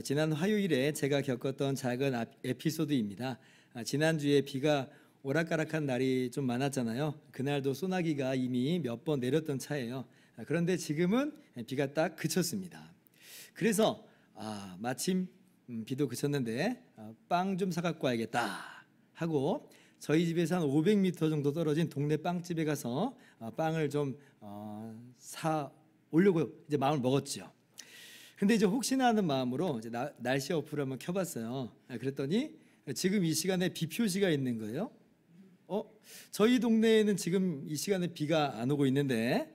지난 화요일에 제가 겪었던 작은 에피소드입니다. 지난주에 비가 오락가락한 날이 좀 많았잖아요. 그날도 소나기가 이미 몇 번 내렸던 차예요. 그런데 지금은 비가 딱 그쳤습니다. 그래서 마침 비도 그쳤는데 빵 좀 사갖고 와야겠다 하고 저희 집에서 한 500m 정도 떨어진 동네 빵집에 가서 빵을 좀 사 오려고 이제 마음을 먹었죠. 근데 이제 혹시나 하는 마음으로 이제 날씨 어플을 한번 켜봤어요. 그랬더니 지금 이 시간에 비 표시가 있는 거예요. 저희 동네에는 지금 이 시간에 비가 안 오고 있는데,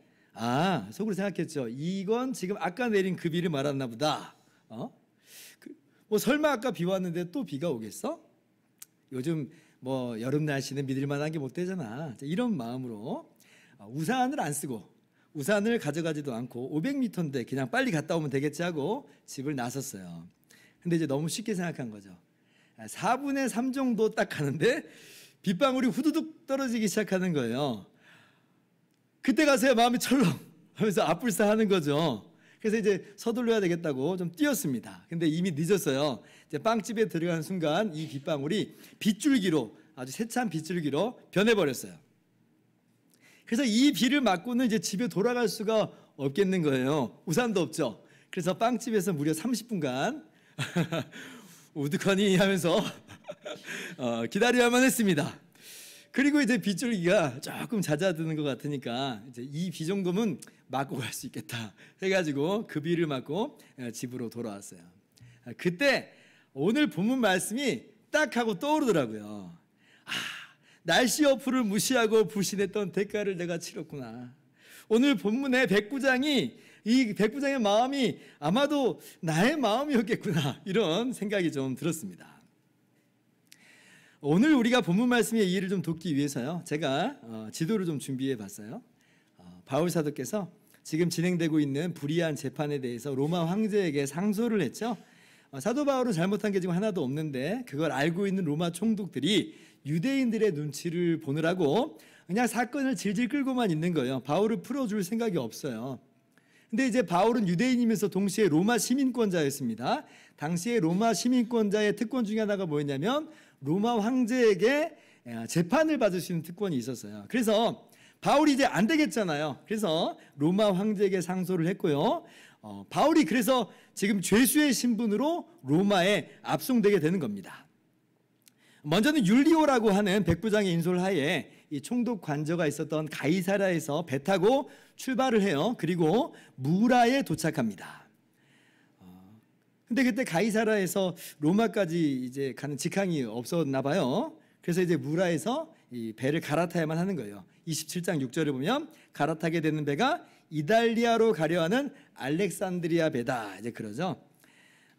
속으로 생각했죠. 이건 지금 아까 내린 그 비를 말았나 보다. 뭐 설마 아까 비 왔는데 또 비가 오겠어? 요즘 뭐 여름 날씨는 믿을 만한 게 못 되잖아. 이런 마음으로 우산을 안 쓰고 우산을 가져가지도 않고 500m인데 그냥 빨리 갔다 오면 되겠지 하고 집을 나섰어요. 근데 이제 너무 쉽게 생각한 거죠. 4분의 3 정도 딱 가는데 빗방울이 후두둑 떨어지기 시작하는 거예요. 그때 가서야 마음이 철렁 하면서 앞불싸하는 거죠. 그래서 이제 서둘러야 되겠다고 좀 뛰었습니다. 근데 이미 늦었어요. 이제 빵집에 들어가는 순간 이 빗방울이 빗줄기로, 아주 세찬 빗줄기로 변해버렸어요. 그래서 이 비를 맞고는 이제 집에 돌아갈 수가 없겠는 거예요. 우산도 없죠. 그래서 빵집에서 무려 30분간 우두커니 하면서 기다려야만 했습니다. 그리고 이제 빗줄기가 조금 잦아드는 것 같으니까 이제 이 비 정도면 맞고 갈 수 있겠다 해가지고 그 비를 맞고 집으로 돌아왔어요. 그때 오늘 본문 말씀이 딱 하고 떠오르더라고요. 날씨 어플을 무시하고 불신했던 대가를 내가 치렀구나. 오늘 본문의 백부장의 마음이 아마도 나의 마음이었겠구나, 이런 생각이 좀 들었습니다. 오늘 우리가 본문 말씀의 이해를 좀 돕기 위해서요, 제가 지도를 좀 준비해 봤어요. 바울 사도께서 지금 진행되고 있는 불의한 재판에 대해서 로마 황제에게 상소를 했죠. 사도 바울은 잘못한 게 지금 하나도 없는데 그걸 알고 있는 로마 총독들이 유대인들의 눈치를 보느라고 그냥 사건을 질질 끌고만 있는 거예요. 바울을 풀어줄 생각이 없어요. 근데 이제 바울은 유대인이면서 동시에 로마 시민권자였습니다. 당시에 로마 시민권자의 특권 중에 하나가 뭐였냐면 로마 황제에게 재판을 받을 수 있는 특권이 있었어요. 그래서 바울이 이제 안 되겠잖아요. 그래서 로마 황제에게 상소를 했고요. 바울이 그래서 지금 죄수의 신분으로 로마에 압송되게 되는 겁니다. 먼저는 율리오라고 하는 백부장의 인솔 하에 이 총독 관저가 있었던 가이사라에서 배 타고 출발을 해요. 그리고 무라에 도착합니다. 근데 그때 가이사라에서 로마까지 이제 가는 직항이 없었나 봐요. 그래서 이제 무라에서 이 배를 갈아타야만 하는 거예요. 27장 6절을 보면 갈아타게 되는 배가 이달리아로 가려 하는 알렉산드리아 배다, 이제 그러죠.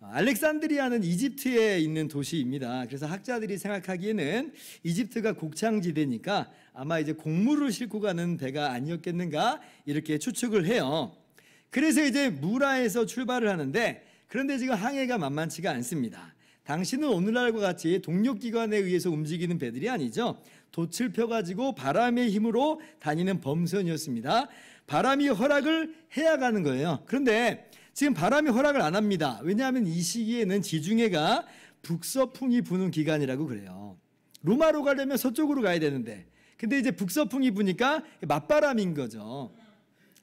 알렉산드리아는 이집트에 있는 도시입니다. 그래서 학자들이 생각하기에는 이집트가 곡창지대니까 아마 이제 곡물을 싣고 가는 배가 아니었겠는가, 이렇게 추측을 해요. 그래서 이제 무라에서 출발을 하는데, 그런데 지금 항해가 만만치가 않습니다. 당시는 오늘날과 같이 동력기관에 의해서 움직이는 배들이 아니죠. 돛을 펴가지고 바람의 힘으로 다니는 범선이었습니다. 바람이 허락을 해야 가는 거예요. 그런데 지금 바람이 허락을 안 합니다. 왜냐하면 이 시기에는 지중해가 북서풍이 부는 기간이라고 그래요. 로마로 가려면 서쪽으로 가야 되는데, 근데 이제 북서풍이 부니까 맞바람인 거죠.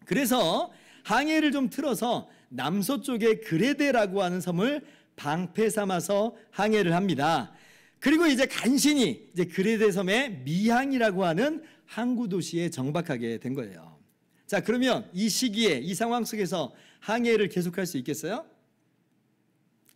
그래서 항해를 좀 틀어서 남서쪽에 그레데라고 하는 섬을 방패 삼아서 항해를 합니다. 그리고 이제 간신히 이제 그레데 섬의 미항이라고 하는 항구 도시에 정박하게 된 거예요. 자, 그러면 이 시기에, 이 상황 속에서 항해를 계속할 수 있겠어요?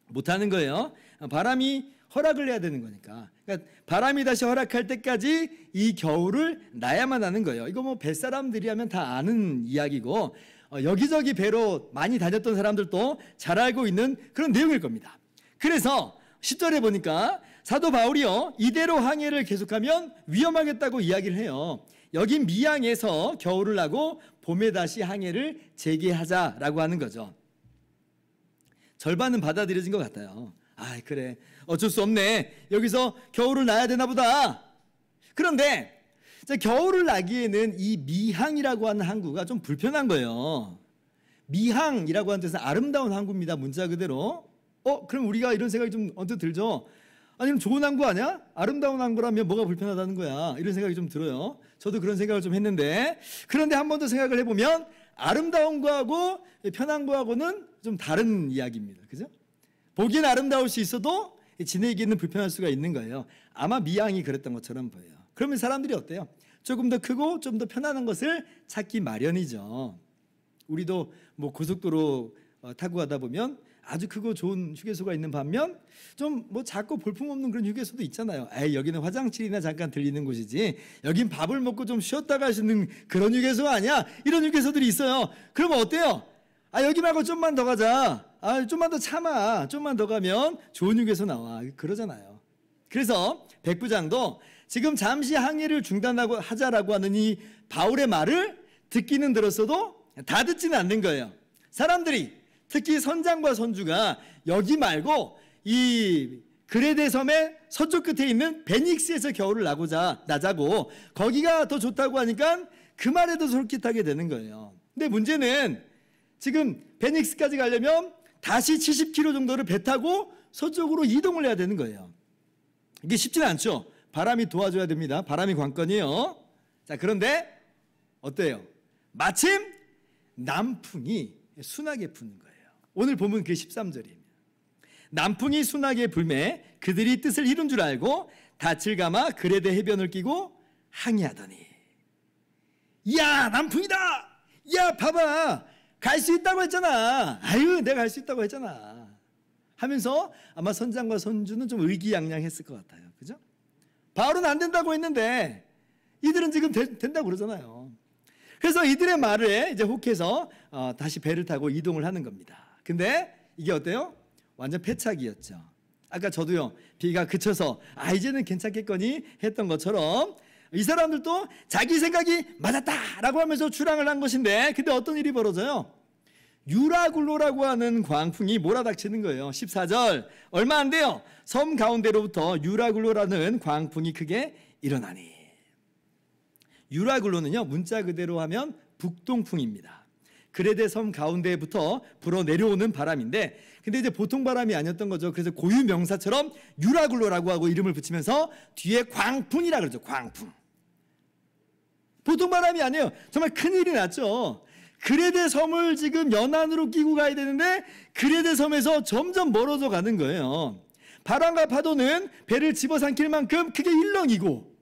못하는 거예요. 바람이 허락을 해야 되는 거니까. 그러니까 바람이 다시 허락할 때까지 이 겨울을 나야만 하는 거예요. 이거 뭐 뱃사람들이 하면 다 아는 이야기고, 여기저기 배로 많이 다녔던 사람들도 잘 알고 있는 그런 내용일 겁니다. 그래서 10절에 보니까 사도 바울이요, 이대로 항해를 계속하면 위험하겠다고 이야기를 해요. 여기 미항에서 겨울을 나고 봄에 다시 항해를 재개하자라고 하는 거죠. 절반은 받아들여진 것 같아요. 그래, 어쩔 수 없네, 여기서 겨울을 나야 되나 보다. 그런데 겨울을 나기에는 이 미항이라고 하는 항구가 좀 불편한 거예요. 미항이라고 하는 뜻은 아름다운 항구입니다. 문자 그대로. 그럼 우리가 이런 생각이 좀 언뜻 들죠. 아니면 좋은 항구 아니야? 아름다운 항구라면 뭐가 불편하다는 거야. 이런 생각이 좀 들어요. 저도 그런 생각을 좀 했는데, 그런데 한 번 더 생각을 해보면 아름다운 거하고 편한 거하고는 좀 다른 이야기입니다. 그죠? 보기엔 아름다울 수 있어도 지내기에는 불편할 수가 있는 거예요. 아마 미양이 그랬던 것처럼 보여요. 그러면 사람들이 어때요? 조금 더 크고 좀 더 편안한 것을 찾기 마련이죠. 우리도 뭐 고속도로 타고 가다 보면 아주 크고 좋은 휴게소가 있는 반면 좀 뭐 작고 볼품없는 그런 휴게소도 있잖아요. 여기는 화장실이나 잠깐 들리는 곳이지, 여긴 밥을 먹고 좀 쉬었다 가시는 그런 휴게소 아니야? 이런 휴게소들이 있어요. 그러면 어때요? 여기 말고 좀만 더 가자. 좀만 더 참아. 좀만 더 가면 좋은 휴게소 나와. 그러잖아요. 그래서 백부장도 지금 잠시 항해를 중단하자라고 하는 이 바울의 말을 듣기는 들었어도 다 듣지는 않는 거예요. 사람들이, 특히 선장과 선주가 여기 말고 이 그레데 섬의 서쪽 끝에 있는 베닉스에서 겨울을 나자고 거기가 더 좋다고 하니까 그 말에도 솔깃하게 되는 거예요. 근데 문제는 지금 베닉스까지 가려면 다시 70km 정도를 배 타고 서쪽으로 이동을 해야 되는 거예요. 이게 쉽지는 않죠. 바람이 도와줘야 됩니다. 바람이 관건이에요. 자, 그런데 어때요? 마침 남풍이 순하게 부는 거예요. 오늘 보면 그게 13절입니다. 남풍이 순하게 불매 그들이 뜻을 이룬 줄 알고 닻을 감아 그레데 해변을 끼고 항해하더니, 야, 남풍이다! 야, 봐봐! 갈 수 있다고 했잖아. 내가 갈 수 있다고 했잖아. 하면서 아마 선장과 선주는 좀 의기양양했을 것 같아요. 그죠? 바울은 안 된다고 했는데 이들은 지금 된다고 그러잖아요. 그래서 이들의 말에 이제 혹해서 다시 배를 타고 이동을 하는 겁니다. 근데 이게 어때요? 완전 패착이었죠. 아까 저도요, 비가 그쳐서 이제는 괜찮겠거니 했던 것처럼 이 사람들도 자기 생각이 맞았다라고 하면서 출항을 한 것인데, 근데 어떤 일이 벌어져요? 유라굴로라고 하는 광풍이 몰아닥치는 거예요. 14절, 얼마 안 돼요. 섬 가운데로부터 유라굴로라는 광풍이 크게 일어나니. 유라굴로는요, 문자 그대로 하면 북동풍입니다. 그레데 섬 가운데부터 불어 내려오는 바람인데, 근데 이제 보통 바람이 아니었던 거죠. 그래서 고유 명사처럼 유라굴로라고 하고 이름을 붙이면서 뒤에 광풍이라 그러죠. 광풍. 보통 바람이 아니에요. 정말 큰일이 났죠. 그레데 섬을 지금 연안으로 끼고 가야 되는데 그레데 섬에서 점점 멀어져 가는 거예요. 바람과 파도는 배를 집어삼킬 만큼 크게 일렁이고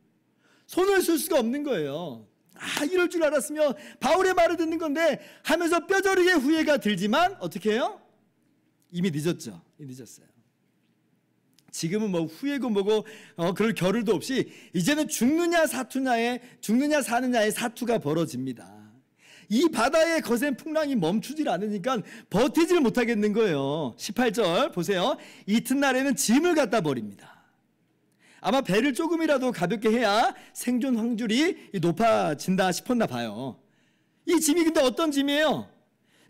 손을 쓸 수가 없는 거예요. 이럴 줄 알았으면 바울의 말을 듣는 건데 하면서 뼈저리게 후회가 들지만 어떻게 해요? 이미 늦었죠. 늦었어요. 지금은 뭐 후회고 뭐고 그럴 겨를도 없이 이제는 죽느냐 사느냐의 사투가 벌어집니다. 이 바다의 거센 풍랑이 멈추질 않으니까 버티질 못하겠는 거예요. 18절 보세요. 이튿날에는 짐을 갖다 버립니다. 아마 배를 조금이라도 가볍게 해야 생존 확률이 높아진다 싶었나 봐요. 이 짐이 근데 어떤 짐이에요?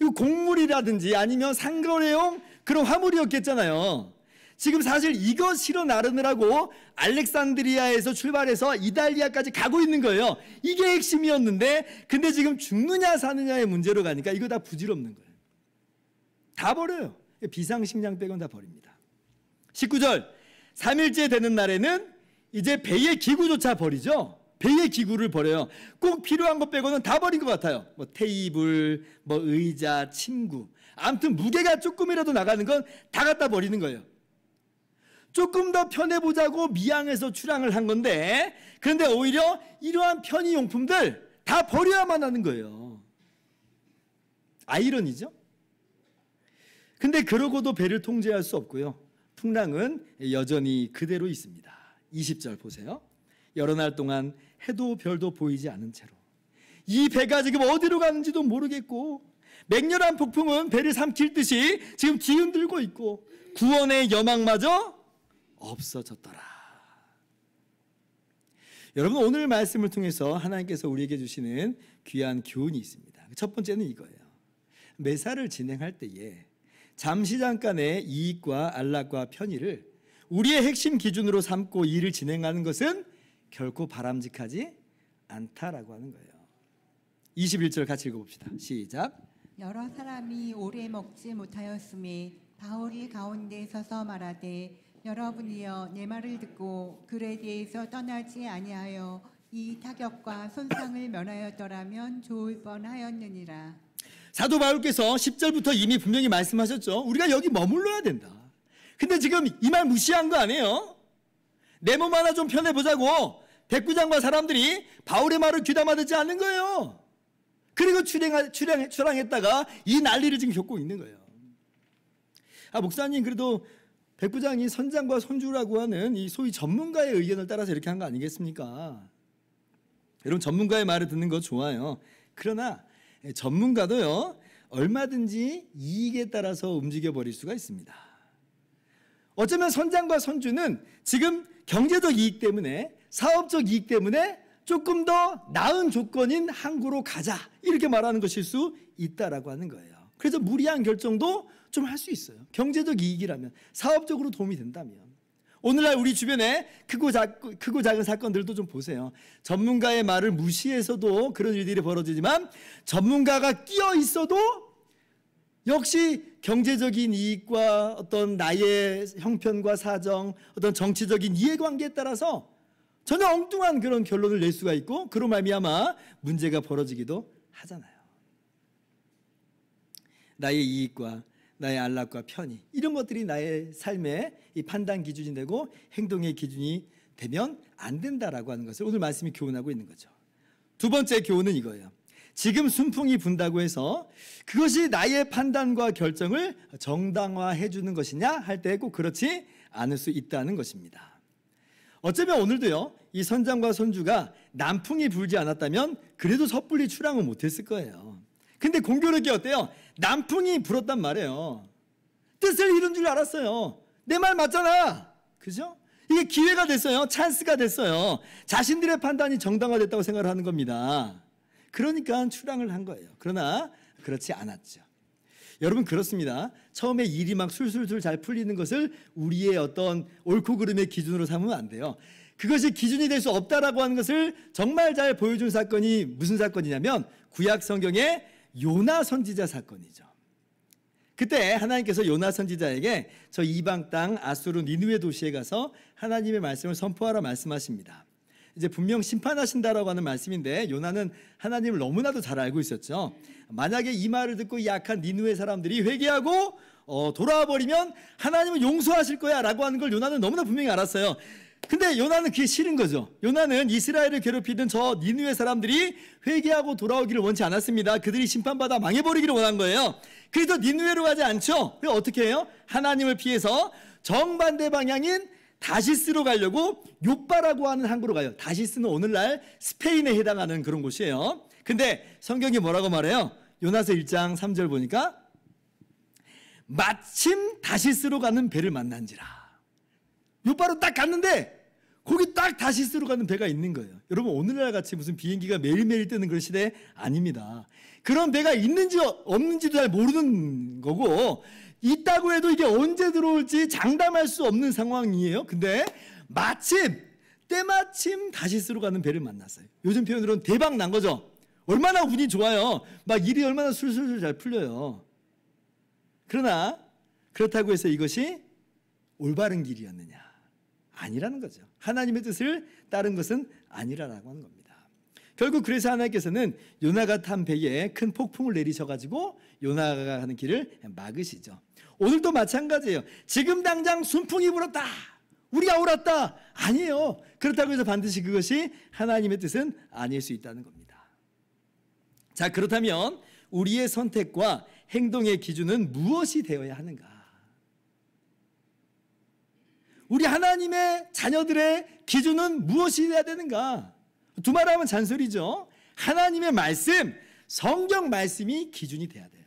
이거 곡물이라든지 아니면 상거래용 그런 화물이었겠잖아요. 지금 사실 이거 실어 나르느라고 알렉산드리아에서 출발해서 이달리아까지 가고 있는 거예요. 이게 핵심이었는데, 근데 지금 죽느냐 사느냐의 문제로 가니까 이거 다 부질없는 거예요. 다 버려요. 비상식량 빼곤 다 버립니다. 19절, 3일째 되는 날에는 이제 배의 기구조차 버리죠. 배의 기구를 버려요. 꼭 필요한 것 빼고는 다 버린 것 같아요. 뭐 테이블, 뭐 의자, 침구, 아무튼 무게가 조금이라도 나가는 건 다 갖다 버리는 거예요. 조금 더 편해보자고 미양에서 출항을 한 건데, 그런데 오히려 이러한 편의용품들 다 버려야만 하는 거예요. 아이러니죠? 근데 그러고도 배를 통제할 수 없고요. 풍랑은 여전히 그대로 있습니다. 20절 보세요. 여러 날 동안 해도 별도 보이지 않은 채로 이 배가 지금 어디로 가는지도 모르겠고, 맹렬한 폭풍은 배를 삼킬 듯이 지금 뒤흔들고 있고 구원의 여망마저 없어졌더라. 여러분, 오늘 말씀을 통해서 하나님께서 우리에게 주시는 귀한 교훈이 있습니다. 첫 번째는 이거예요. 매사를 진행할 때에 잠시 잠깐의 이익과 안락과 편의를 우리의 핵심 기준으로 삼고 일을 진행하는 것은 결코 바람직하지 않다라고 하는 거예요. 21절 같이 읽어봅시다. 시작. 여러 사람이 오래 먹지 못하였음에 바울이 가운데 서서 말하되 여러분이여 내 말을 듣고 글에 대해서 떠나지 아니하여 이 타격과 손상을 면하였더라면 좋을 뻔하였느니라. 사도 바울께서 10절부터 이미 분명히 말씀하셨죠. 우리가 여기 머물러야 된다. 근데 지금 이 말 무시한 거 아니에요? 내 몸 하나 좀 편해보자고 백부장과 사람들이 바울의 말을 귀담아 듣지 않는 거예요. 그리고 출항했다가 이 난리를 지금 겪고 있는 거예요. 목사님, 그래도 백부장이 선장과 선주라고 하는 이 소위 전문가의 의견을 따라서 이렇게 한 거 아니겠습니까? 여러분, 전문가의 말을 듣는 거 좋아요. 그러나 전문가도요, 얼마든지 이익에 따라서 움직여 버릴 수가 있습니다. 어쩌면 선장과 선주는 지금 경제적 이익 때문에, 사업적 이익 때문에 조금 더 나은 조건인 항구로 가자, 이렇게 말하는 것일 수 있다라고 하는 거예요. 그래서 무리한 결정도 좀 할 수 있어요. 경제적 이익이라면, 사업적으로 도움이 된다면. 오늘날 우리 주변에 크고 작은 사건들도 좀 보세요. 전문가의 말을 무시해서도 그런 일들이 벌어지지만 전문가가 끼어 있어도 역시 경제적인 이익과 어떤 나의 형편과 사정, 어떤 정치적인 이해관계에 따라서 전혀 엉뚱한 그런 결론을 낼 수가 있고, 그로 말미암아 문제가 벌어지기도 하잖아요. 나의 이익과 나의 안락과 편의, 이런 것들이 나의 삶의 이 판단 기준이 되고 행동의 기준이 되면 안 된다라고 하는 것을 오늘 말씀이 교훈하고 있는 거죠. 두 번째 교훈은 이거예요. 지금 순풍이 분다고 해서 그것이 나의 판단과 결정을 정당화해 주는 것이냐 할 때 꼭 그렇지 않을 수 있다는 것입니다. 어쩌면 오늘도요, 이 선장과 선주가 남풍이 불지 않았다면 그래도 섣불리 출항은 못했을 거예요. 근데 공교롭게 어때요? 남풍이 불었단 말이에요. 뜻을 이룬 줄 알았어요. 내 말 맞잖아. 그죠? 이게 기회가 됐어요. 찬스가 됐어요. 자신들의 판단이 정당화됐다고 생각을 하는 겁니다. 그러니까 출항을 한 거예요. 그러나 그렇지 않았죠. 여러분, 그렇습니다. 처음에 일이 막 술술술 잘 풀리는 것을 우리의 어떤 옳고 그름의 기준으로 삼으면 안 돼요. 그것이 기준이 될 수 없다라고 하는 것을 정말 잘 보여준 사건이 무슨 사건이냐면 구약 성경의 요나 선지자 사건이죠. 그때 하나님께서 요나 선지자에게 저 이방 땅 아수르 니느웨 도시에 가서 하나님의 말씀을 선포하라 말씀하십니다. 이제 분명 심판하신다라고 하는 말씀인데 요나는 하나님을 너무나도 잘 알고 있었죠. 만약에 이 말을 듣고 이 약한 니느웨 사람들이 회개하고 돌아와 버리면 하나님은 용서하실 거야 라고 하는 걸 요나는 너무나 분명히 알았어요. 근데 요나는 그게 싫은 거죠. 요나는 이스라엘을 괴롭히던 저 니느웨 사람들이 회개하고 돌아오기를 원치 않았습니다. 그들이 심판받아 망해버리기를 원한 거예요. 그래서 니느웨로 가지 않죠. 그래서 어떻게 해요? 하나님을 피해서 정반대 방향인 다시스로 가려고 요빠라고 하는 항구로 가요. 다시스는 오늘날 스페인에 해당하는 그런 곳이에요. 근데 성경이 뭐라고 말해요? 요나서 1장 3절 보니까 마침 다시스로 가는 배를 만난지라. 요빠로 딱 갔는데 거기 딱 다시스로 가는 배가 있는 거예요. 여러분, 오늘날 같이 무슨 비행기가 매일매일 뜨는 그런 시대 아닙니다. 그런 배가 있는지 없는지도 잘 모르는 거고, 있다고 해도 이게 언제 들어올지 장담할 수 없는 상황이에요. 근데 때마침 다시스로 가는 배를 만났어요. 요즘 표현으로는 대박 난 거죠. 얼마나 운이 좋아요. 막 일이 얼마나 술술술 잘 풀려요. 그러나 그렇다고 해서 이것이 올바른 길이었느냐? 아니라는 거죠. 하나님의 뜻을 따른 것은 아니라고 하는 겁니다. 결국 그래서 하나님께서는 요나가 탄 배에 큰 폭풍을 내리셔가지고 요나가 가는 길을 막으시죠. 오늘도 마찬가지예요. 지금 당장 순풍이 불었다, 우리가 옳았다, 아니에요. 그렇다고 해서 반드시 그것이 하나님의 뜻은 아닐 수 있다는 겁니다. 자, 그렇다면 우리의 선택과 행동의 기준은 무엇이 되어야 하는가? 우리 하나님의 자녀들의 기준은 무엇이 돼야 되는가? 두말하면 잔소리죠. 하나님의 말씀, 성경 말씀이 기준이 돼야 돼요.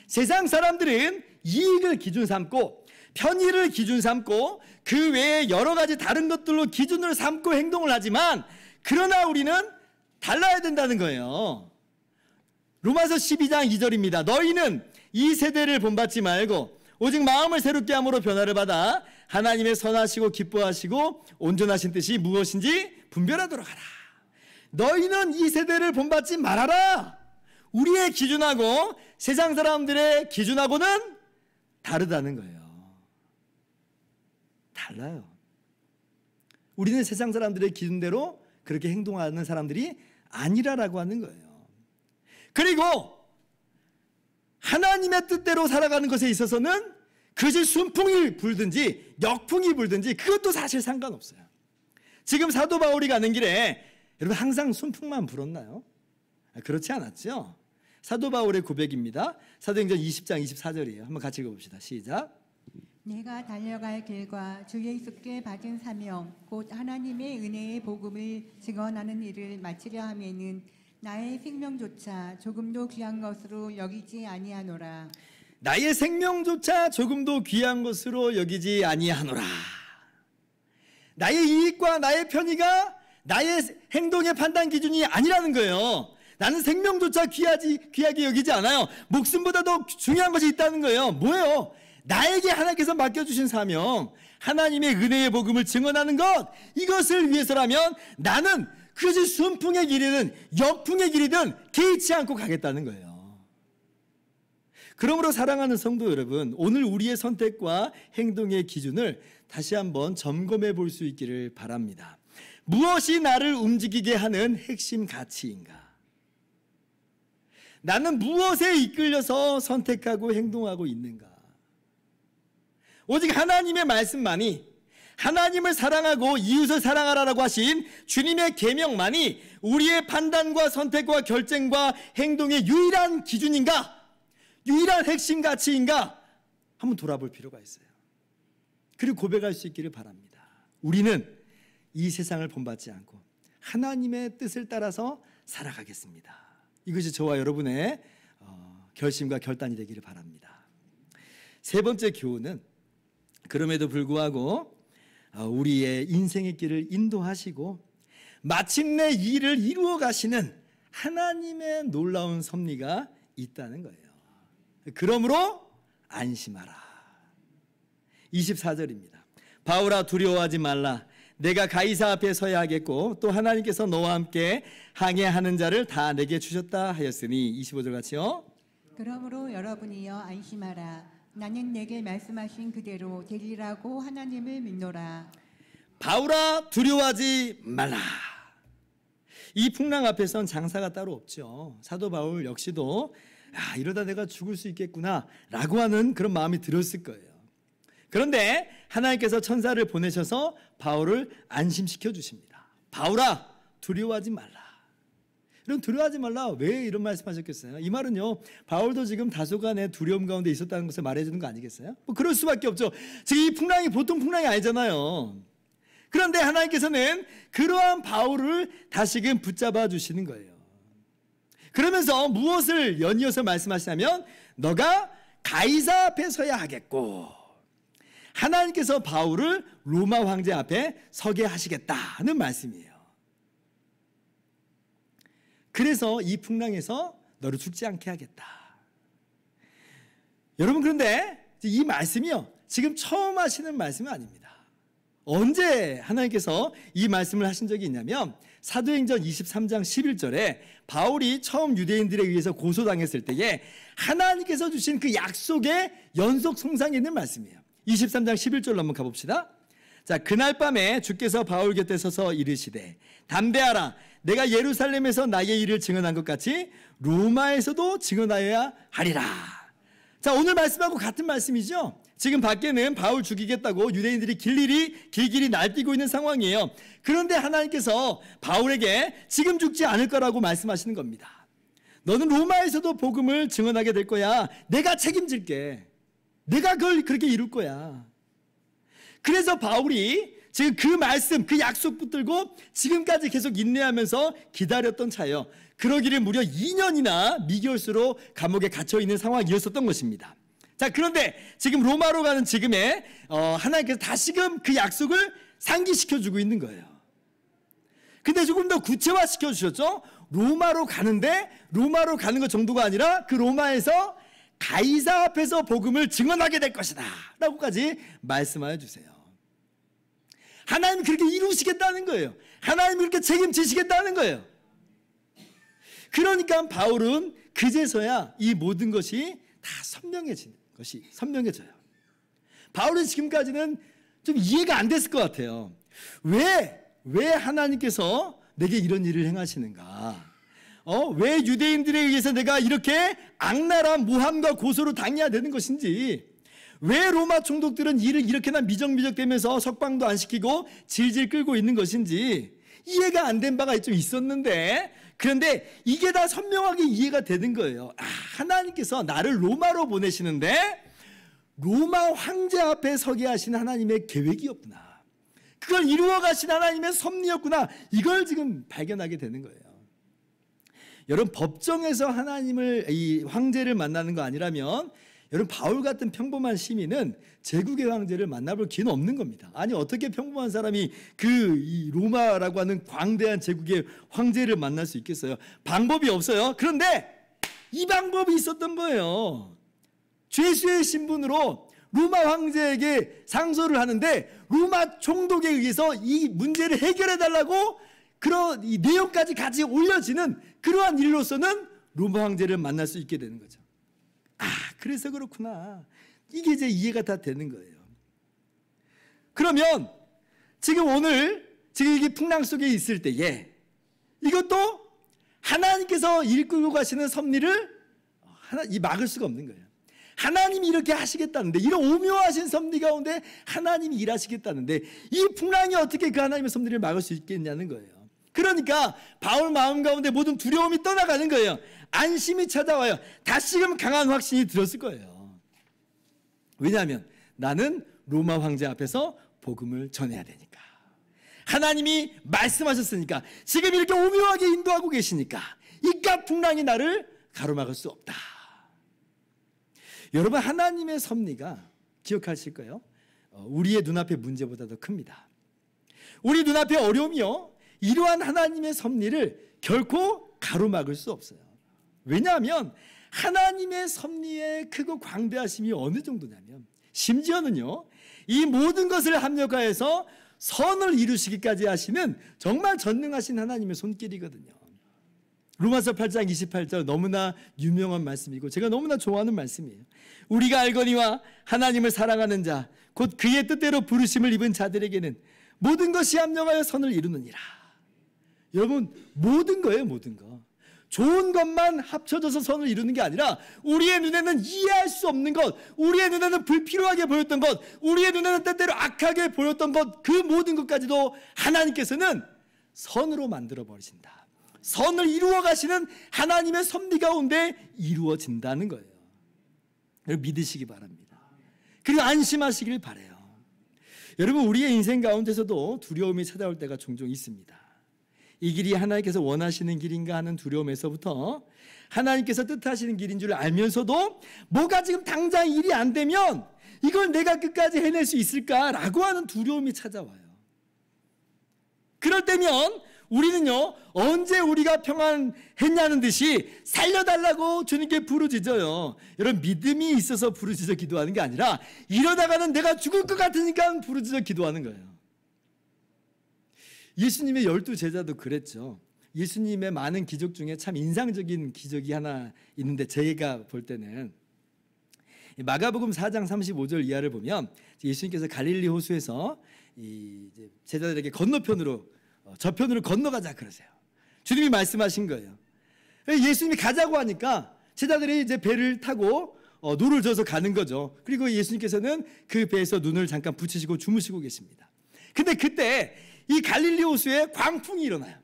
세상 사람들은 이익을 기준 삼고 편의를 기준 삼고 그 외에 여러 가지 다른 것들로 기준을 삼고 행동을 하지만, 그러나 우리는 달라야 된다는 거예요. 로마서 12장 2절입니다. 너희는 이 세대를 본받지 말고 오직 마음을 새롭게 함으로 변화를 받아 하나님의 선하시고 기뻐하시고 온전하신 뜻이 무엇인지 분별하도록 하라. 너희는 이 세대를 본받지 말아라. 우리의 기준하고 세상 사람들의 기준하고는 다르다는 거예요. 달라요. 우리는 세상 사람들의 기준대로 그렇게 행동하는 사람들이 아니라라고 하는 거예요. 그리고 하나님의 뜻대로 살아가는 것에 있어서는 그것이 순풍이 불든지 역풍이 불든지 그것도 사실 상관없어요. 지금 사도 바울이 가는 길에 여러분 항상 순풍만 불었나요? 그렇지 않았죠. 사도 바울의 고백입니다. 사도행전 20장 24절이에요. 한번 같이 읽어봅시다. 시작. 내가 달려갈 길과 주 예수께 받은 사명 곧 하나님의 은혜의 복음을 증언하는 일을 마치려 하면은 나의 생명조차 조금도 귀한 것으로 여기지 아니하노라. 나의 생명조차 조금도 귀한 것으로 여기지 아니하노라. 나의 이익과 나의 편의가 나의 행동의 판단 기준이 아니라는 거예요. 나는 생명조차 귀하게 여기지 않아요. 목숨보다 더 중요한 것이 있다는 거예요. 뭐예요? 나에게 하나님께서 맡겨주신 사명, 하나님의 은혜의 복음을 증언하는 것, 이것을 위해서라면 나는 그것이 순풍의 길이든 역풍의 길이든 개의치 않고 가겠다는 거예요. 그러므로 사랑하는 성도 여러분, 오늘 우리의 선택과 행동의 기준을 다시 한번 점검해 볼 수 있기를 바랍니다. 무엇이 나를 움직이게 하는 핵심 가치인가? 나는 무엇에 이끌려서 선택하고 행동하고 있는가? 오직 하나님의 말씀만이, 하나님을 사랑하고 이웃을 사랑하라라고 하신 주님의 계명만이 우리의 판단과 선택과 결정과 행동의 유일한 기준인가? 유일한 핵심 가치인가? 한번 돌아볼 필요가 있어요. 그리고 고백할 수 있기를 바랍니다. 우리는 이 세상을 본받지 않고 하나님의 뜻을 따라서 살아가겠습니다. 이것이 저와 여러분의 결심과 결단이 되기를 바랍니다. 세 번째 교훈은 그럼에도 불구하고 우리의 인생의 길을 인도하시고 마침내 이 일을 이루어 가시는 하나님의 놀라운 섭리가 있다는 거예요. 그러므로 안심하라. 24절입니다. 바울아 두려워하지 말라. 내가 가이사 앞에 서야 하겠고 또 하나님께서 너와 함께 항해하는 자를 다 내게 주셨다 하였으니 25절 같이요. 그러므로 여러분이여 안심하라. 나는 내게 말씀하신 그대로 되리라고 하나님을 믿노라. 바울아 두려워하지 말라. 이 풍랑 앞에선 장사가 따로 없죠. 사도 바울 역시도 이러다 내가 죽을 수 있겠구나 라고 하는 그런 마음이 들었을 거예요. 그런데 하나님께서 천사를 보내셔서 바울을 안심시켜 주십니다. 바울아 두려워하지 말라. 이런 두려워하지 말라, 왜 이런 말씀하셨겠어요? 이 말은요, 바울도 지금 다소간의 두려움 가운데 있었다는 것을 말해주는 거 아니겠어요? 뭐 그럴 수밖에 없죠. 지금 이 풍랑이 보통 풍랑이 아니잖아요. 그런데 하나님께서는 그러한 바울을 다시금 붙잡아 주시는 거예요. 그러면서 무엇을 연이어서 말씀하시냐면 너가 가이사 앞에 서야 하겠고 하나님께서 바울을 로마 황제 앞에 서게 하시겠다는 말씀이에요. 그래서 이 풍랑에서 너를 죽지 않게 하겠다. 여러분, 그런데 이 말씀이요, 지금 처음 하시는 말씀은 아닙니다. 언제 하나님께서 이 말씀을 하신 적이 있냐면 사도행전 23장 11절에 바울이 처음 유대인들에 의해서 고소당했을 때에 하나님께서 주신 그 약속의 연속 송상에 있는 말씀이에요. 23장 11절로 한번 가봅시다. 자, 그날 밤에 주께서 바울 곁에 서서 이르시되 담대하라. 내가 예루살렘에서 나의 일을 증언한 것 같이 로마에서도 증언하여야 하리라. 자, 오늘 말씀하고 같은 말씀이죠. 지금 밖에는 바울 죽이겠다고 유대인들이 길길이 날뛰고 있는 상황이에요. 그런데 하나님께서 바울에게 지금 죽지 않을 거라고 말씀하시는 겁니다. 너는 로마에서도 복음을 증언하게 될 거야. 내가 책임질게. 내가 그걸 그렇게 이룰 거야. 그래서 바울이 지금 그 말씀, 그 약속 붙들고 지금까지 계속 인내하면서 기다렸던 차예요. 그러기를 무려 2년이나 미결수로 감옥에 갇혀 있는 상황이었었던 것입니다. 자, 그런데 지금 로마로 가는 지금에 하나님께서 다시금 그 약속을 상기시켜주고 있는 거예요. 근데 조금 더 구체화시켜 주셨죠. 로마로 가는데 로마로 가는 것 정도가 아니라 그 로마에서 가이사 앞에서 복음을 증언하게 될 것이다 라고까지 말씀하여 주세요. 하나님이 그렇게 이루시겠다는 거예요. 하나님이 그렇게 책임지시겠다는 거예요. 그러니까 바울은 그제서야 이 모든 것이 다 선명해지는 것이 선명해져요. 바울은 지금까지는 좀 이해가 안 됐을 것 같아요. 왜 하나님께서 내게 이런 일을 행하시는가? 왜 유대인들에 의해서 내가 이렇게 악랄한 모함과 고소를 당해야 되는 것인지, 왜 로마 총독들은 일을 이렇게나 미적미적대면서 석방도 안 시키고 질질 끌고 있는 것인지 이해가 안 된 바가 좀 있었는데, 그런데 이게 다 선명하게 이해가 되는 거예요. 하나님께서 나를 로마로 보내시는데 로마 황제 앞에 서게 하신 하나님의 계획이었구나, 그걸 이루어 가신 하나님의 섭리였구나, 이걸 지금 발견하게 되는 거예요. 여러분, 법정에서 하나님을, 이 황제를 만나는 거 아니라면 여러분, 바울 같은 평범한 시민은 제국의 황제를 만나볼 기회는 없는 겁니다. 아니, 어떻게 평범한 사람이 이 로마라고 하는 광대한 제국의 황제를 만날 수 있겠어요? 방법이 없어요. 그런데 이 방법이 있었던 거예요. 죄수의 신분으로 로마 황제에게 상소를 하는데 로마 총독에 의해서 이 문제를 해결해 달라고 그런 이 내용까지 같이 올려지는 그러한 일로서는 로마 황제를 만날 수 있게 되는 거죠. 그래서 그렇구나. 이게 이제 이해가 다 되는 거예요. 그러면 지금 이게 풍랑 속에 있을 때에 이것도 하나님께서 이끌고 가시는 섭리를 막을 수가 없는 거예요. 하나님이 이렇게 하시겠다는데, 이런 오묘하신 섭리 가운데 하나님이 일하시겠다는데 이 풍랑이 어떻게 그 하나님의 섭리를 막을 수 있겠냐는 거예요. 그러니까 바울 마음 가운데 모든 두려움이 떠나가는 거예요. 안심이 찾아와요. 다시금 강한 확신이 들었을 거예요. 왜냐하면 나는 로마 황제 앞에서 복음을 전해야 되니까. 하나님이 말씀하셨으니까. 지금 이렇게 오묘하게 인도하고 계시니까 이깟 풍랑이 나를 가로막을 수 없다. 여러분, 하나님의 섭리가 기억하실 거예요. 우리의 눈앞의 문제보다 더 큽니다. 우리 눈앞의 어려움이요, 이러한 하나님의 섭리를 결코 가로막을 수 없어요. 왜냐하면 하나님의 섭리의 크고 광대하심이 어느 정도냐면, 심지어는요, 이 모든 것을 합력하여서 선을 이루시기까지 하시는 정말 전능하신 하나님의 손길이거든요. 로마서 8장 28절 너무나 유명한 말씀이고 제가 너무나 좋아하는 말씀이에요. 우리가 알거니와 하나님을 사랑하는 자 곧 그의 뜻대로 부르심을 입은 자들에게는 모든 것이 합력하여 선을 이루느니라. 여러분, 모든 거예요. 모든 거. 좋은 것만 합쳐져서 선을 이루는 게 아니라 우리의 눈에는 이해할 수 없는 것, 우리의 눈에는 불필요하게 보였던 것, 우리의 눈에는 때때로 악하게 보였던 것, 그 모든 것까지도 하나님께서는 선으로 만들어 버리신다. 선을 이루어 가시는 하나님의 섭리 가운데 이루어진다는 거예요. 믿으시기 바랍니다. 그리고 안심하시길 바라요. 여러분, 우리의 인생 가운데서도 두려움이 찾아올 때가 종종 있습니다. 이 길이 하나님께서 원하시는 길인가 하는 두려움에서부터 하나님께서 뜻하시는 길인 줄 알면서도 뭐가 지금 당장 일이 안 되면 이걸 내가 끝까지 해낼 수 있을까라고 하는 두려움이 찾아와요. 그럴 때면 우리는요, 언제 우리가 평안했냐는 듯이 살려달라고 주님께 부르짖어요. 여러분, 믿음이 있어서 부르짖어 기도하는 게 아니라 이러다가는 내가 죽을 것 같으니까 부르짖어 기도하는 거예요. 예수님의 12제자도 그랬죠. 예수님의 많은 기적 중에 참 인상적인 기적이 하나 있는데, 제가 볼 때는 마가복음 4장 35절 이하를 보면 예수님께서 갈릴리 호수에서 이제 제자들에게 건너편으로, 저편으로 건너가자 그러세요. 주님이 말씀하신 거예요. 예수님이 가자고 하니까 제자들이 이제 배를 타고 노를 져서 가는 거죠. 그리고 예수님께서는 그 배에서 눈을 잠깐 붙이시고 주무시고 계십니다. 근데 그때 이 갈릴리 호수에 광풍이 일어나요.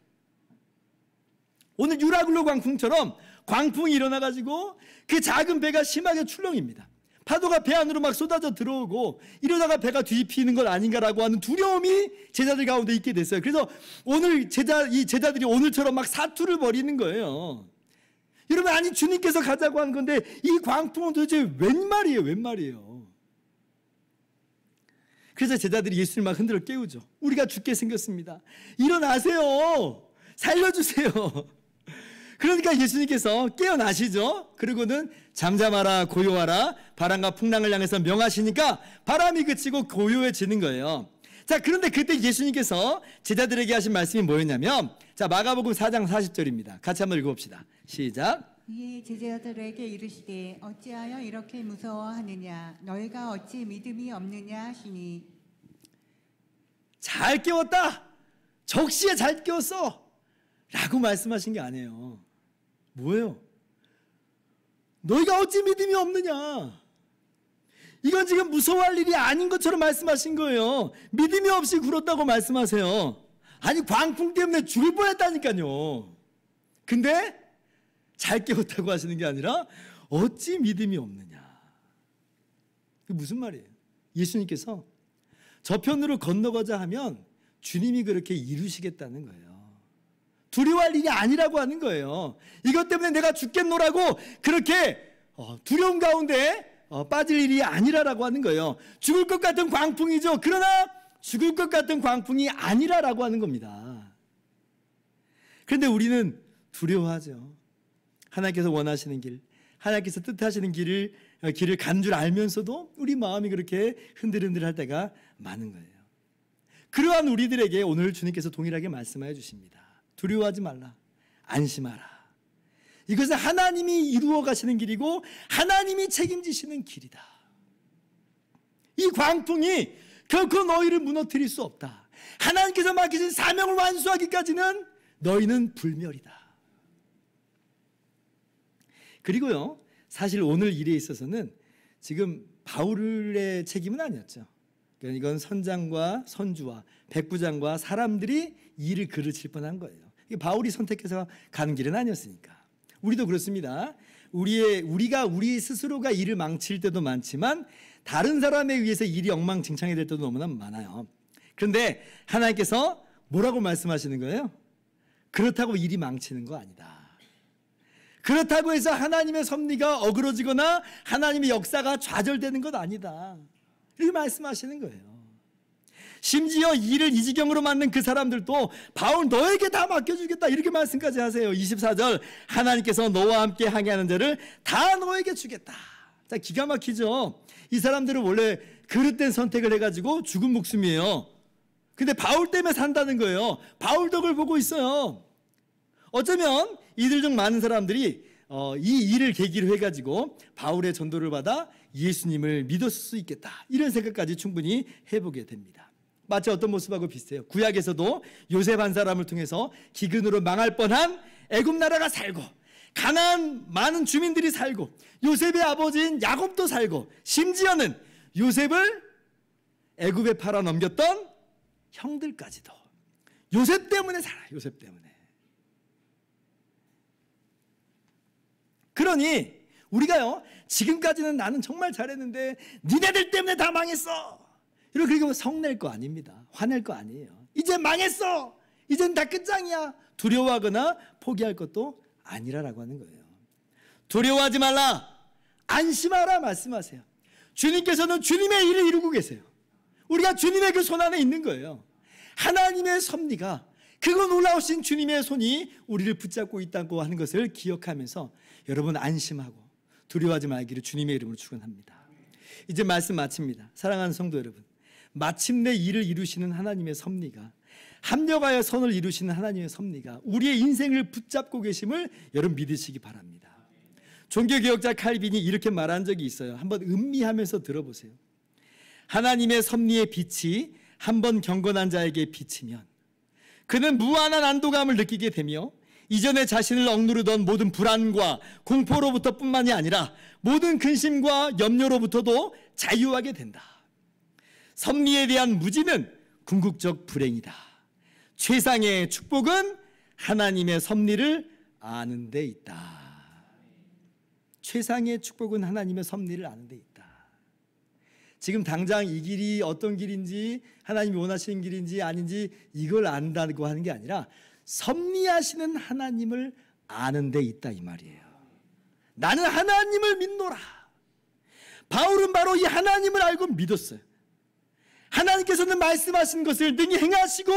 오늘 유라굴로 광풍처럼 광풍이 일어나가지고 그 작은 배가 심하게 출렁입니다. 파도가 배 안으로 막 쏟아져 들어오고 이러다가 배가 뒤집히는 것 아닌가라고 하는 두려움이 제자들 가운데 있게 됐어요. 그래서 오늘 이 제자들이 오늘처럼 막 사투를 벌이는 거예요. 여러분, 아니 주님께서 가자고 한 건데 이 광풍은 도대체 웬 말이에요? 웬 말이에요? 그래서 제자들이 예수를 막 흔들어 깨우죠. 우리가 죽게 생겼습니다. 일어나세요. 살려주세요. 그러니까 예수님께서 깨어나시죠. 그리고는 잠잠하라 고요하라 바람과 풍랑을 향해서 명하시니까 바람이 그치고 고요해지는 거예요. 자, 그런데 그때 예수님께서 제자들에게 하신 말씀이 뭐였냐면, 자, 마가복음 4장 40절입니다. 같이 한번 읽어봅시다. 시작. 이에 제자들에게 이르시되 어찌하여 이렇게 무서워하느냐 너희가 어찌 믿음이 없느냐 하시니 잘 깨웠다. 적시에 잘 깨웠어. 라고 말씀하신 게 아니에요. 뭐예요? 너희가 어찌 믿음이 없느냐. 이건 지금 무서워할 일이 아닌 것처럼 말씀하신 거예요. 믿음이 없이 굴었다고 말씀하세요. 아니 광풍 때문에 죽을 뻔했다니까요. 근데 잘 깨웠다고 하시는 게 아니라 어찌 믿음이 없느냐. 그게 무슨 말이에요? 예수님께서 저편으로 건너가자 하면 주님이 그렇게 이루시겠다는 거예요. 두려워할 일이 아니라고 하는 거예요. 이것 때문에 내가 죽겠노라고 그렇게 두려움 가운데 빠질 일이 아니라라고 하는 거예요. 죽을 것 같은 광풍이죠. 그러나 죽을 것 같은 광풍이 아니라라고 하는 겁니다. 그런데 우리는 두려워하죠. 하나님께서 원하시는 길, 하나님께서 뜻하시는 길을 간 줄 알면서도 우리 마음이 그렇게 흔들흔들할 때가 많은 거예요. 그러한 우리들에게 오늘 주님께서 동일하게 말씀하여 주십니다. 두려워하지 말라. 안심하라. 이것은 하나님이 이루어 가시는 길이고 하나님이 책임지시는 길이다. 이 광풍이 결코 너희를 무너뜨릴 수 없다. 하나님께서 맡기신 사명을 완수하기까지는 너희는 불멸이다. 그리고요, 사실 오늘 일에 있어서는 지금 바울의 책임은 아니었죠. 그러니까 이건 선장과 선주와 백부장과 사람들이 일을 그르칠 뻔한 거예요. 이게 바울이 선택해서 가는 길은 아니었으니까. 우리도 그렇습니다. 우리가 우리 스스로가 일을 망칠 때도 많지만 다른 사람에 의해서 일이 엉망진창이 될 때도 너무나 많아요. 그런데 하나님께서 뭐라고 말씀하시는 거예요? 그렇다고 일이 망치는 거 아니다. 그렇다고 해서 하나님의 섭리가 어그러지거나 하나님의 역사가 좌절되는 것 아니다. 이렇게 말씀하시는 거예요. 심지어 일을 이 지경으로 만든 그 사람들도 바울 너에게 다 맡겨주겠다 이렇게 말씀까지 하세요. 24절 하나님께서 너와 함께 항해하는 자를 다 너에게 주겠다. 자, 기가 막히죠. 이 사람들은 원래 그릇된 선택을 해가지고 죽은 목숨이에요. 근데 바울 때문에 산다는 거예요. 바울 덕을 보고 있어요. 어쩌면 이들 중 많은 사람들이 이 일을 계기로 해가지고 바울의 전도를 받아 예수님을 믿었을 수 있겠다 이런 생각까지 충분히 해보게 됩니다. 마치 어떤 모습하고 비슷해요. 구약에서도 요셉 한 사람을 통해서 기근으로 망할 뻔한 애굽 나라가 살고 가나안 많은 주민들이 살고 요셉의 아버지인 야곱도 살고 심지어는 요셉을 애굽에 팔아 넘겼던 형들까지도 요셉 때문에 살아요. 요셉 때문에. 그러니 우리가요 지금까지는 나는 정말 잘했는데 니네들 때문에 다 망했어 이렇게 성낼 거 아닙니다. 화낼 거 아니에요. 이제 망했어. 이젠 다 끝장이야. 두려워하거나 포기할 것도 아니라라고 하는 거예요. 두려워하지 말라. 안심하라 말씀하세요. 주님께서는 주님의 일을 이루고 계세요. 우리가 주님의 그 손 안에 있는 거예요. 하나님의 섭리가 그거 놀라우신 주님의 손이 우리를 붙잡고 있다고 하는 것을 기억하면서 여러분 안심하고 두려워하지 말기를 주님의 이름으로 축원합니다. 이제 말씀 마칩니다. 사랑하는 성도 여러분, 마침내 일을 이루시는 하나님의 섭리가 합력하여 선을 이루시는 하나님의 섭리가 우리의 인생을 붙잡고 계심을 여러분 믿으시기 바랍니다. 종교개혁자 칼빈이 이렇게 말한 적이 있어요. 한번 음미하면서 들어보세요. 하나님의 섭리의 빛이 한번 경건한 자에게 비치면 그는 무한한 안도감을 느끼게 되며 이전에 자신을 억누르던 모든 불안과 공포로부터 뿐만이 아니라 모든 근심과 염려로부터도 자유하게 된다. 섭리에 대한 무지는 궁극적 불행이다. 최상의 축복은 하나님의 섭리를 아는 데 있다. 최상의 축복은 하나님의 섭리를 아는 데 있다. 지금 당장 이 길이 어떤 길인지 하나님이 원하시는 길인지 아닌지 이걸 안다고 하는 게 아니라 섭리하시는 하나님을 아는 데 있다 이 말이에요. 나는 하나님을 믿노라. 바울은 바로 이 하나님을 알고 믿었어요. 하나님께서는 말씀하신 것을 능히 행하시고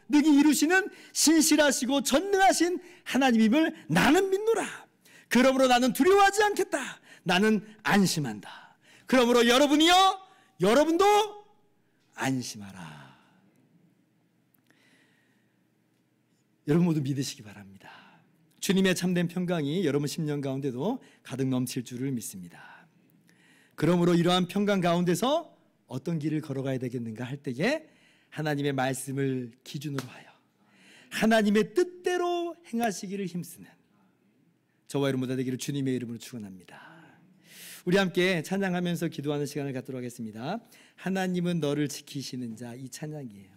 능히 이루시는 신실하시고 전능하신 하나님임을 나는 믿노라. 그러므로 나는 두려워하지 않겠다. 나는 안심한다. 그러므로 여러분도 안심하라. 여러분 모두 믿으시기 바랍니다. 주님의 참된 평강이 여러분 심령 가운데도 가득 넘칠 줄을 믿습니다. 그러므로 이러한 평강 가운데서 어떤 길을 걸어가야 되겠는가 할 때에 하나님의 말씀을 기준으로 하여 하나님의 뜻대로 행하시기를 힘쓰는 저와 여러분 모두 되기를 주님의 이름으로 축원합니다. 우리 함께 찬양하면서 기도하는 시간을 갖도록 하겠습니다. 하나님은 너를 지키시는 자, 이 찬양이에요.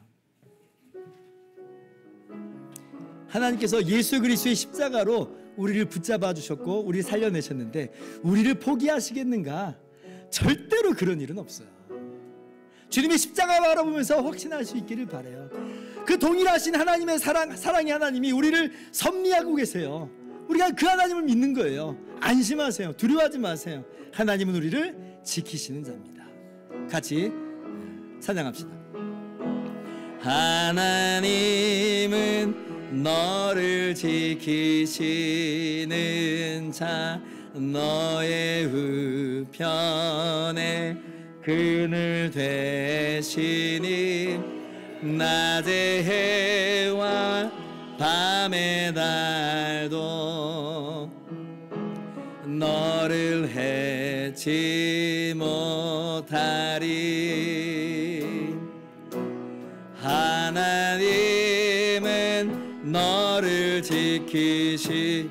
하나님께서 예수 그리스도의 십자가로 우리를 붙잡아 주셨고 우리를 살려내셨는데 우리를 포기하시겠는가? 절대로 그런 일은 없어요. 주님의 십자가 바라보면서 확신할 수 있기를 바라요. 그 동일하신 하나님의 사랑의 하나님이 우리를 섭리하고 계세요. 우리가 그 하나님을 믿는 거예요. 안심하세요. 두려워하지 마세요. 하나님은 우리를 지키시는 자입니다. 같이 찬양합시다. 하나님은 너를 지키시는 자, 너의 우편에 그늘 되시니 낮의 해와 밤의 달도 너를 해치 못하리. 하나님은 너를 지키시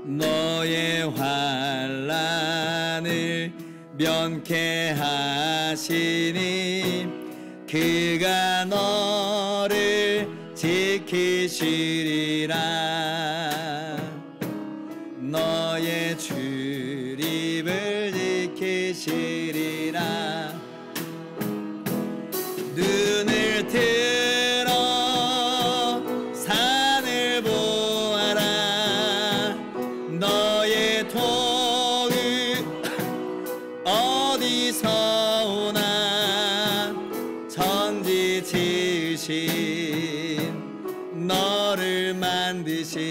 너의 환난을 면케하시니 그가 너를 지키시리라. 너의 출입을 지키시리라. 눈을 들어 산을 보아라. 너의 통을 어디서 오나. 천지 지으신 너를 만드신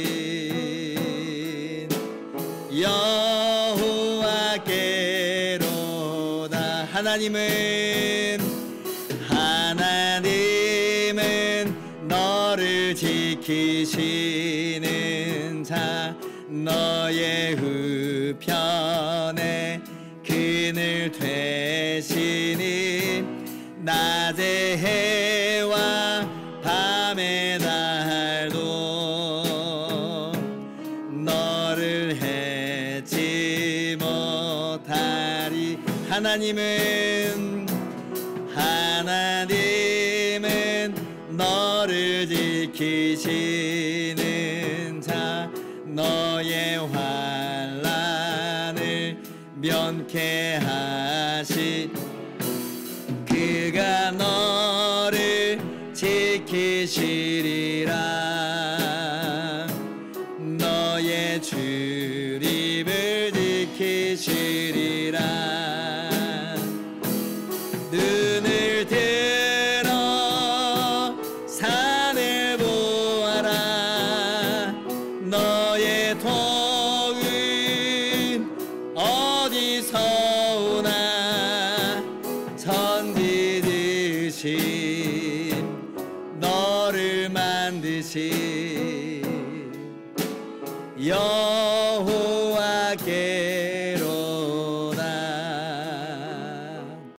여호와께로다. 하나님은 너를 지키시는 자, 너의 우편에 그늘 되시니 낮의 해와 밤의 달도 너를 해치 못하리. 하나님은 너를 지키시는 자, 너의 환난을 면케하시 그가 너를 지키시리라. 너의 출입을 지키시리라. 눈을 들어 산을 보아라. 너의 통은 어디서 오나. 천지 지으신 너를 만드신 여호와